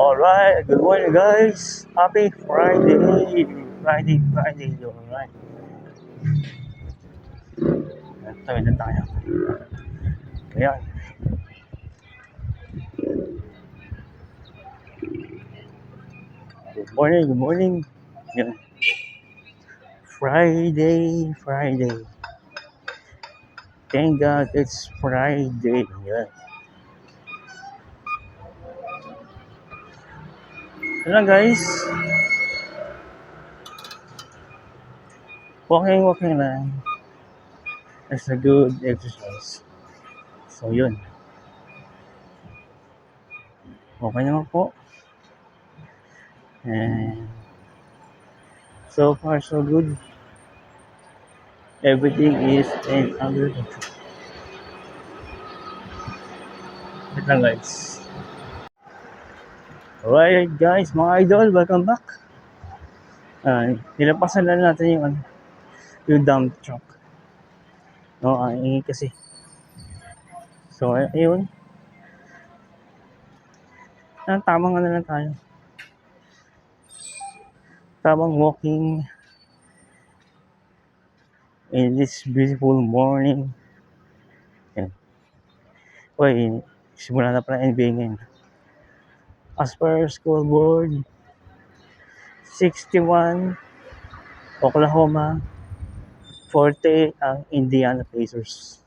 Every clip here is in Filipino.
Alright, good morning guys. Happy Friday. Friday. Alright. Tawid na tayo. Ayan. Good morning. Ayan. Friday. Thank God it's Friday. Ayan. Ayan guys. Walking lang. It's a good exercise. So yun. Okay naman po. And so far so good. Everything is in under control. Wait lang guys. Alright guys, mga idol, welcome back. Nilapasan na natin yung dump truck. No, ang ingay kasi. So, ayun. Tamang ano lang tayo. Tamang walking in this beautiful morning. Yan. Uy, simula na pala NBA ngayon. As per scoreboard, 61 Oklahoma, 40 ang Indiana Pacers.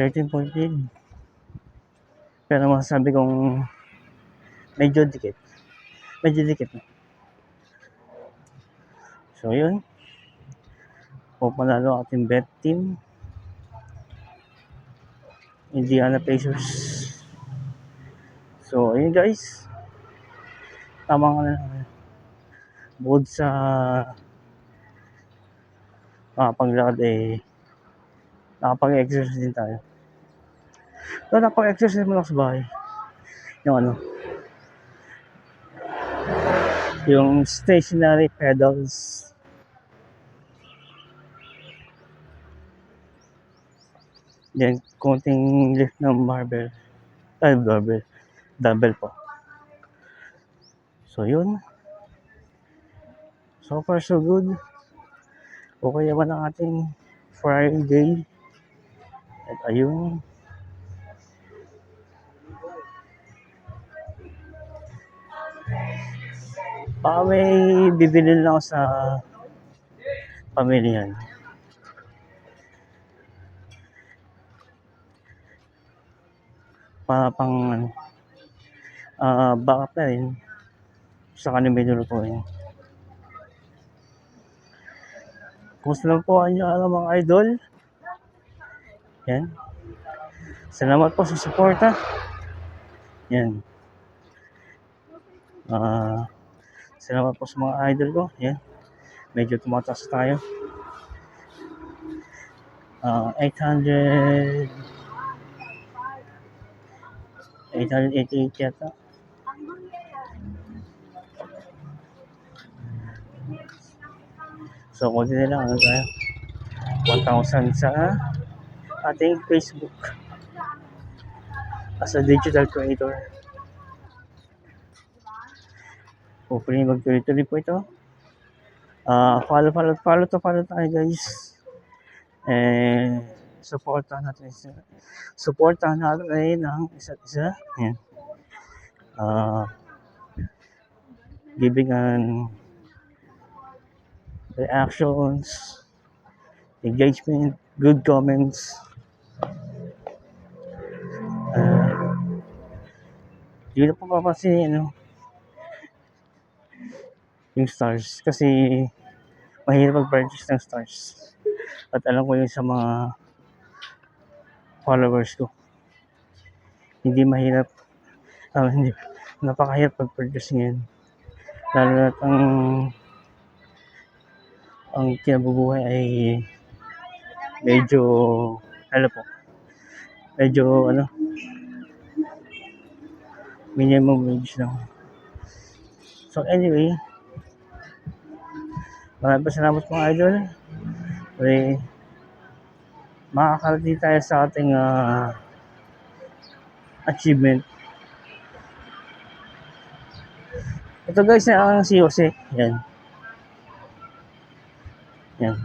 13-point lead. Pero masasabi kong medyo dikit na. So yun, kung panalo ating bet team, Indiana Pacers. So ayun guys, tamang bukod sa makapaglakad nakapag-exercise din tayo. So nakapag-exercise mo lang sa bahay. Yung stationary pedals. Then konting lift ng dumbbell po. So yun. So far so good. Okay naman ang ating Friday. At ayun. Baka may bibili lang ako sa pamilyan. Pang backup na rin sa kanila nilulutuin. Kumusta lang po ang inyo mga idol? Yan. Salamat po sa suporta. Yan. Salamat po sa mga idol ko. Yan. Medyo tumataas tayo. 888 yata. So, kunti na lang. Tayo? 1,000 sa ating Facebook as a digital creator. Hopefully, magtuloy-tuloy po ito. Follow tayo guys. And supportahan natin ng isa't isa. Yan. Giving reactions, engagement, good comments. Hindi na po papansin yung stars kasi mahirap mag-purchase ng stars. At alam ko yun sa mga followers ko. Hindi mahirap, hindi, napakahirap mag-purchase ngayon. Lalo na ang kinabubuhay ay medyo minimum wage lang. So anyway, maraming salamat mga idol. Makakarating tayo sa ating achievement Ito guys, ang si Jose. Yan. Yan.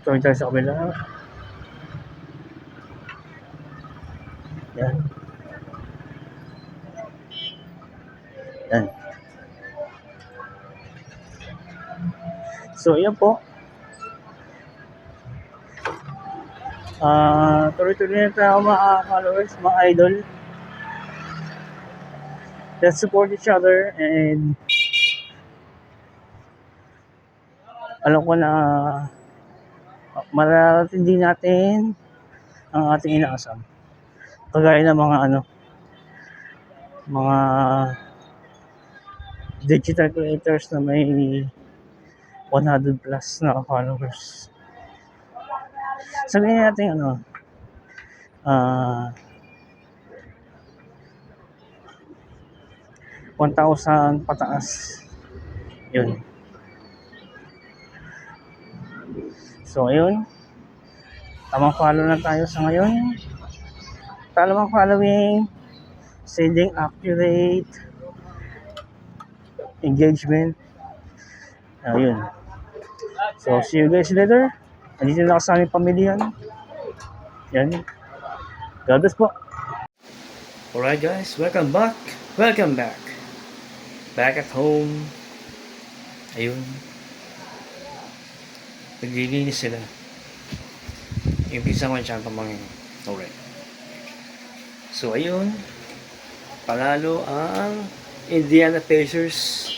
Tuloy tayo sa kabila. Yan. Yan. So, yan po. Tuloy-tuloy na tayo mga followers, mga idol. Let's support each other and alam ko na mararating din natin ang ating inaasam. Kagaya ng mga digital creators na may 100 plus na followers. Sabihin natin 1,000 pataas. Yun. So, ayun. Tamang follow na tayo sa ngayon. Tamang following, sending accurate engagement. Ayun. So, see you guys later. Andito na ako sa aming pamilya. Yan. God bless po. Alright guys, welcome back. Welcome back. Back at home. Ayun. Naglilinis sila. Impisa ko yung tsang pamangin. Alright. So, ayun. Panalo ang Indiana Pacers.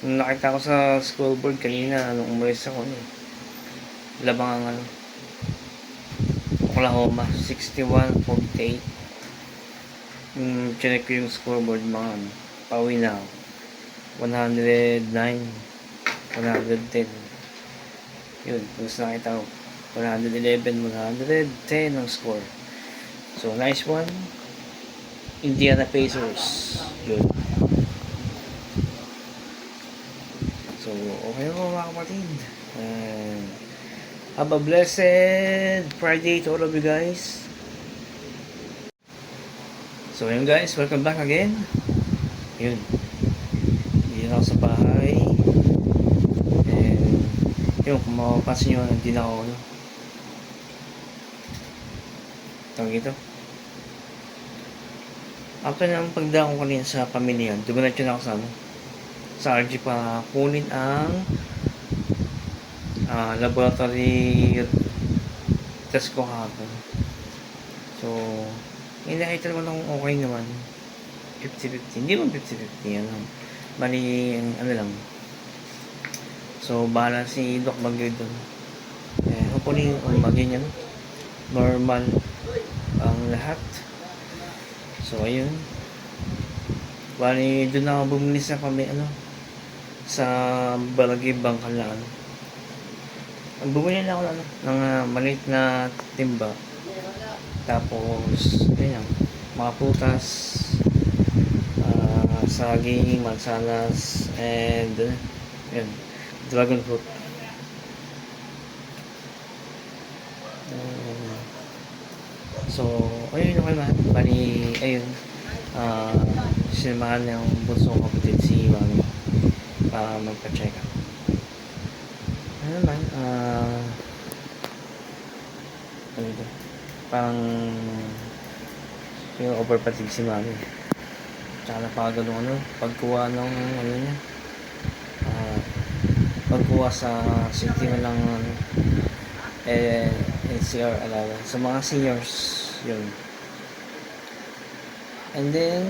Nakita ko sa scoreboard kanina nung umalis ako. Labang ang Oklahoma. 61-48. Chinek ko yung scoreboard mga pauwi na ako. 109 110 yun, tapos nakita ko 111 110 ang score. So nice one, Indiana Pacers. Good. So okay po mga kapatid, have a blessed Friday to all of you guys. So yun guys, welcome back again. Yun, hindi na ako sa bahay. And yun, kung mapapansin nyo, hindi na ako tawag ito. After ng pagdaan ko kanina sa pamilya, dumanatyo na ako sa RG pa kunin ang laboratory test ko kahapon. So nakita naman akong okay naman, 50-50, hindi mo 50-50 bali lang. So bahala si Doc Bagyo doon, hopefully maging normal ang lahat. So ayun, bali doon ako bumili sa sa Barangay Bangkalan. Bumili na ako ng maliit na timba. Tapos, yun mga putas, saging, mansanas, and yun, dragon fruit. So, ayun naman, bali, ayun, sinamahan ng bunsong kapatid si Mami para magpa-check up. Ano naman, ano ito? Parang yung overpatig si Mami. Tsaka napagalong pagkuha ng niya, pagkuha sa sistema ng NCR allowance sa mga seniors yun. And then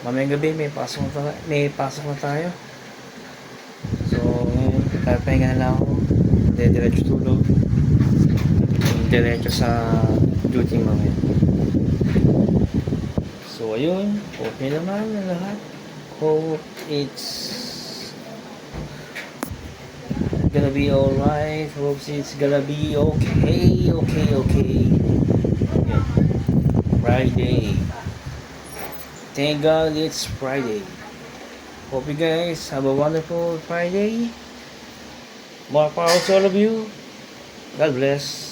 mamayang gabi may pasok na tayo. So ngayon papahinga na lang ako, diretso tulog, diretso sa duty mamaya. So ayun, okay naman na lahat. Hope it's gonna be alright. Hope it's gonna be okay. Yeah. Friday. Thank God it's Friday. Hope you guys have a wonderful Friday. More power to all of you. God bless.